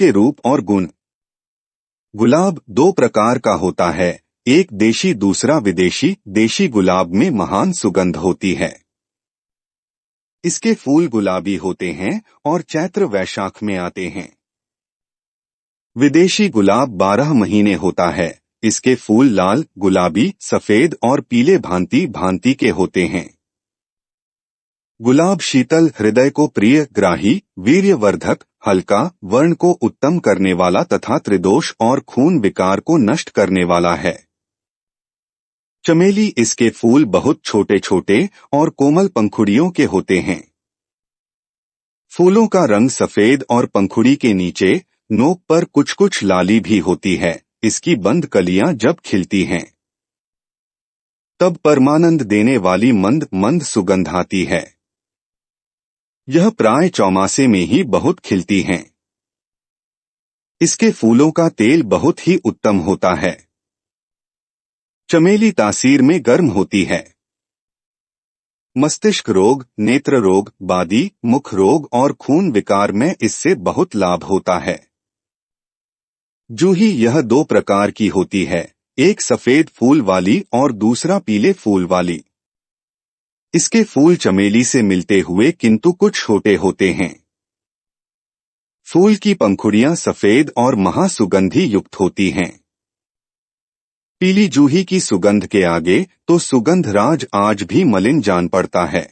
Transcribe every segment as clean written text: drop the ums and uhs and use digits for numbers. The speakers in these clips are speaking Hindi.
के रूप और गुण। गुलाब दो प्रकार का होता है, एक देशी दूसरा विदेशी। देशी गुलाब में महान सुगंध होती है। इसके फूल गुलाबी होते हैं और चैत्र वैशाख में आते हैं। विदेशी गुलाब 12 महीने होता है। इसके फूल लाल, गुलाबी, सफेद और पीले भांति भांति के होते हैं। गुलाब शीतल, हृदय को प्रिय, ग्राही, वीर्यवर्धक, हल्का, वर्ण को उत्तम करने वाला तथा त्रिदोष और खून विकार को नष्ट करने वाला है। चमेली, इसके फूल बहुत छोटे छोटे और कोमल पंखुड़ियों के होते हैं। फूलों का रंग सफेद और पंखुड़ी के नीचे नोक पर कुछ कुछ लाली भी होती है। इसकी बंद कलियां जब खिलती हैं तब परमानंद देने वाली मंद मंद सुगंध आती है। यह प्राय चौमासे में ही बहुत खिलती हैं। इसके फूलों का तेल बहुत ही उत्तम होता है। चमेली तासीर में गर्म होती है। मस्तिष्क रोग, नेत्र रोग, बादी, मुख रोग और खून विकार में इससे बहुत लाभ होता है। जूही यह दो प्रकार की होती है, एक सफेद फूल वाली और दूसरा पीले फूल वाली। इसके फूल चमेली से मिलते हुए किंतु कुछ छोटे होते हैं। फूल की पंखुड़ियां सफेद और महासुगंधि युक्त होती हैं। पीली जूही की सुगंध के आगे तो सुगंध राज आज भी मलिन जान पड़ता है।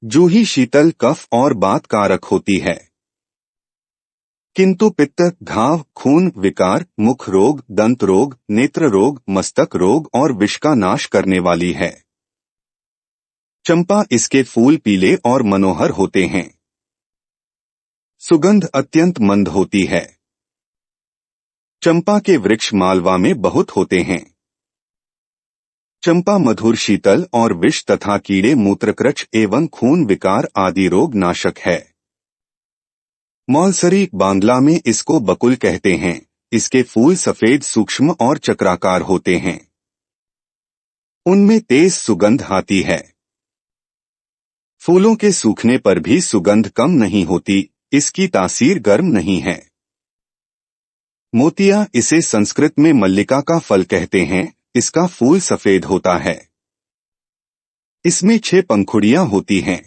जूही शीतल, कफ और बात कारक होती है, किंतु पित्त, घाव, खून विकार, मुख रोग, दंत रोग, नेत्र रोग, मस्तक रोग और विष का नाश करने वाली है। चंपा, इसके फूल पीले और मनोहर होते हैं। सुगंध अत्यंत मंद होती है। चंपा के वृक्ष मालवा में बहुत होते हैं। चंपा मधुर, शीतल और विष तथा कीड़े, मूत्रकृच एवं खून विकार आदि रोग नाशक है। मौलसरी, बांग्ला में इसको बकुल कहते हैं। इसके फूल सफेद, सूक्ष्म और चक्राकार होते हैं। उनमें तेज सुगंध आती है। फूलों के सूखने पर भी सुगंध कम नहीं होती। इसकी तासीर गर्म नहीं है। मोतिया, इसे संस्कृत में मल्लिका का फल कहते हैं। इसका फूल सफेद होता है। इसमें 6 पंखुड़ियां होती हैं।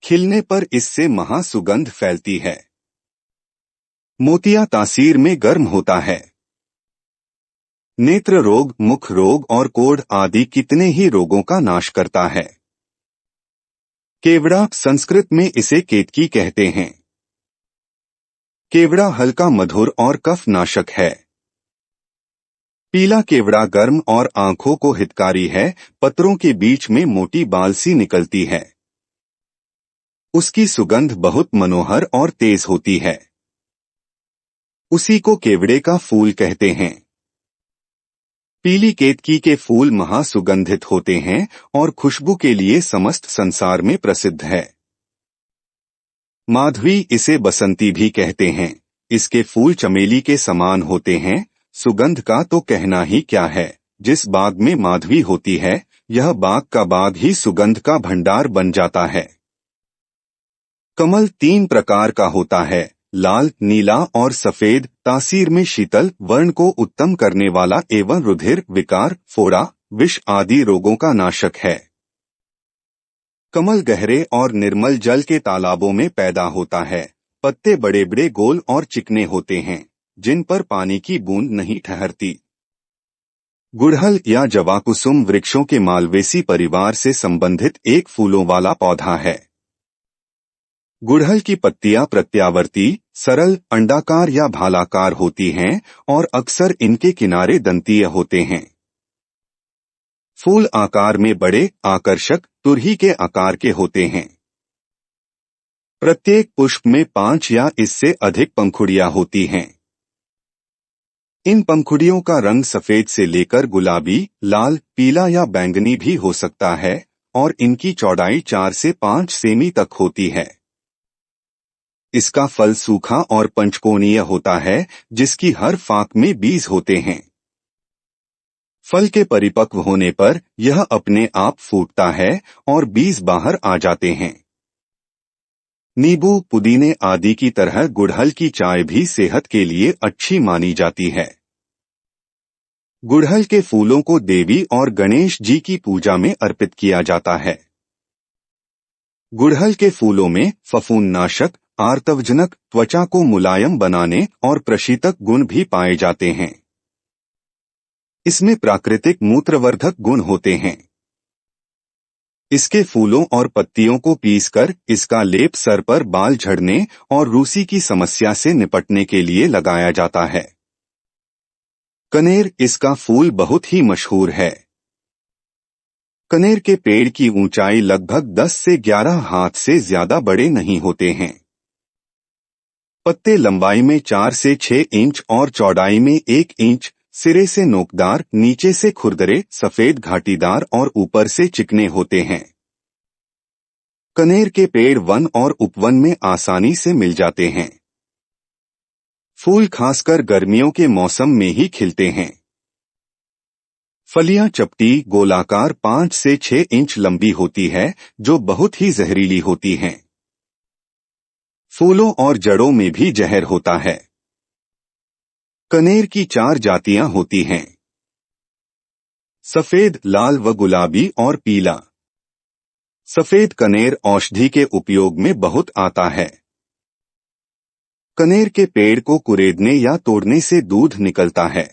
खिलने पर इससे महासुगंध फैलती है। मोतिया तासीर में गर्म होता है। नेत्र रोग, मुख रोग और कोढ़ आदि कितने ही रोगों का नाश करता है। केवड़ा, संस्कृत में इसे केतकी कहते हैं। केवड़ा हल्का, मधुर और कफ नाशक है। पीला केवड़ा गर्म और आंखों को हितकारी है। पत्रों के बीच में मोटी बाल सी निकलती है। उसकी सुगंध बहुत मनोहर और तेज होती है। उसी को केवड़े का फूल कहते हैं। पीली केतकी के फूल महासुगंधित होते हैं और खुशबू के लिए समस्त संसार में प्रसिद्ध है। माधवी, इसे बसंती भी कहते हैं। इसके फूल चमेली के समान होते हैं। सुगंध का तो कहना ही क्या है। जिस बाग में माधवी होती है, यह बाग का बाग ही सुगंध का भंडार बन जाता है। कमल 3 प्रकार का होता है, लाल, नीला और सफेद। तासीर में शीतल, वर्ण को उत्तम करने वाला एवं रुधिर, विकार, फोड़ा, विष आदि रोगों का नाशक है। कमल गहरे और निर्मल जल के तालाबों में पैदा होता है। पत्ते बड़े बड़े, गोल और चिकने होते हैं, जिन पर पानी की बूंद नहीं ठहरती। गुड़हल या जवाकुसुम वृक्षों के मालवेसी परिवार से संबंधित एक फूलों वाला पौधा है। गुड़हल की पत्तियां प्रत्यावर्ती, सरल, अंडाकार या भालाकार होती हैं और अक्सर इनके किनारे दंतीय होते हैं। फूल आकार में बड़े, आकर्षक, तुरही के आकार के होते हैं। प्रत्येक पुष्प में 5 या इससे अधिक पंखुड़ियां होती हैं। इन पंखुड़ियों का रंग सफेद से लेकर गुलाबी, लाल, पीला या बैंगनी भी हो सकता है और इनकी चौड़ाई 4 से 5 सेमी तक होती है। इसका फल सूखा और पंचकोणीय होता है, जिसकी हर फाक में बीज होते हैं। फल के परिपक्व होने पर यह अपने आप फूटता है और बीज बाहर आ जाते हैं। नींबू, पुदीने आदि की तरह गुड़हल की चाय भी सेहत के लिए अच्छी मानी जाती है। गुड़हल के फूलों को देवी और गणेश जी की पूजा में अर्पित किया जाता है। गुड़हल के फूलों में फफूंदनाशक, आर्तवजनक, त्वचा को मुलायम बनाने और प्रशीतक गुण भी पाए जाते हैं। इसमें प्राकृतिक मूत्रवर्धक गुण होते हैं। इसके फूलों और पत्तियों को पीसकर इसका लेप सर पर बाल झड़ने और रूसी की समस्या से निपटने के लिए लगाया जाता है। कनेर, इसका फूल बहुत ही मशहूर है। कनेर के पेड़ की ऊंचाई लगभग 10 से 11 हाथ से ज्यादा बड़े नहीं होते हैं। पत्ते लंबाई में 4 से 6 इंच और चौड़ाई में 1 इंच, सिरे से नोकदार, नीचे से खुरदरे, सफेद घाटीदार और ऊपर से चिकने होते हैं। कनेर के पेड़ वन और उपवन में आसानी से मिल जाते हैं। फूल खासकर गर्मियों के मौसम में ही खिलते हैं। फलियां चपटी, गोलाकार, 5 से 6 इंच लंबी होती है, जो बहुत ही जहरीली होती हैं। फूलों और जड़ों में भी जहर होता है। कनेर की 4 जातियां होती हैं: सफेद, लाल व गुलाबी और पीला। सफेद कनेर औषधि के उपयोग में बहुत आता है। कनेर के पेड़ को कुरेदने या तोड़ने से दूध निकलता है।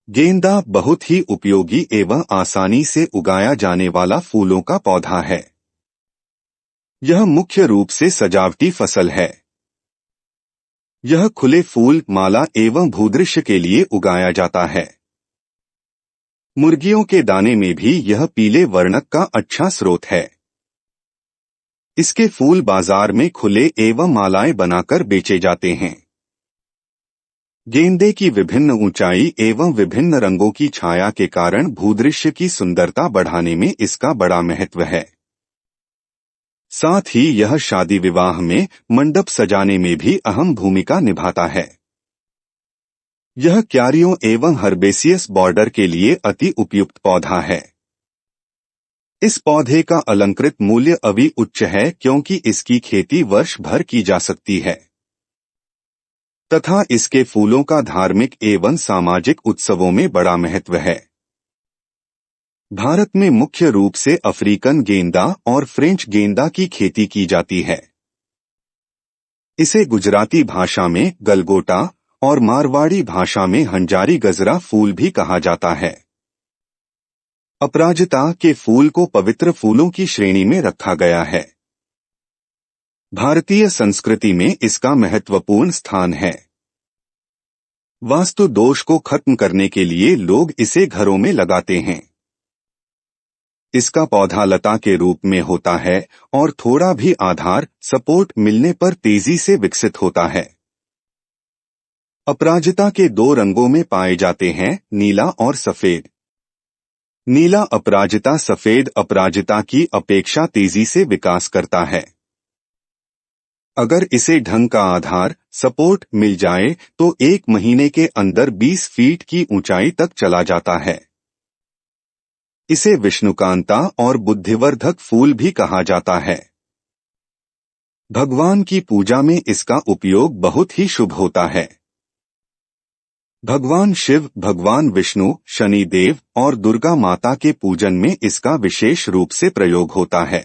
गेंदा बहुत ही उपयोगी एवं आसानी से उगाया जाने वाला फूलों का पौधा है। यह मुख्य रूप से सजावटी फसल है। यह खुले फूल, माला एवं भूदृश्य के लिए उगाया जाता है। मुर्गियों के दाने में भी यह पीले वर्णक का अच्छा स्रोत है। इसके फूल बाजार में खुले एवं मालाएं बनाकर बेचे जाते हैं। गेंदे की विभिन्न ऊंचाई एवं विभिन्न रंगों की छाया के कारण भूदृश्य की सुंदरता बढ़ाने में इसका बड़ा महत्व है। साथ ही यह शादी विवाह में मंडप सजाने में भी अहम भूमिका निभाता है। यह क्यारियों एवं हर्बेसियस बॉर्डर के लिए अति उपयुक्त पौधा है। इस पौधे का अलंकृत मूल्य अभी उच्च है, क्योंकि इसकी खेती वर्ष भर की जा सकती है तथा इसके फूलों का धार्मिक एवं सामाजिक उत्सवों में बड़ा महत्व है। भारत में मुख्य रूप से अफ्रीकन गेंदा और फ्रेंच गेंदा की खेती की जाती है। इसे गुजराती भाषा में गलगोटा और मारवाड़ी भाषा में हंजारी गजरा फूल भी कहा जाता है। अपराजिता के फूल को पवित्र फूलों की श्रेणी में रखा गया है। भारतीय संस्कृति में इसका महत्वपूर्ण स्थान है। वास्तु दोष को खत्म करने के लिए लोग इसे घरों में लगाते हैं। इसका पौधा लता के रूप में होता है और थोड़ा भी आधार, सपोर्ट मिलने पर तेजी से विकसित होता है। अपराजिता के 2 रंगों में पाए जाते हैं, नीला और सफेद। नीला अपराजिता सफेद अपराजिता की अपेक्षा तेजी से विकास करता है। अगर इसे ढंग का आधार, सपोर्ट मिल जाए तो 1 महीने के अंदर 20 फीट की ऊंचाई तक चला जाता है। इसे विष्णुकांता और बुद्धिवर्धक फूल भी कहा जाता है। भगवान की पूजा में इसका उपयोग बहुत ही शुभ होता है। भगवान शिव, भगवान विष्णु, शनि देव और दुर्गा माता के पूजन में इसका विशेष रूप से प्रयोग होता है।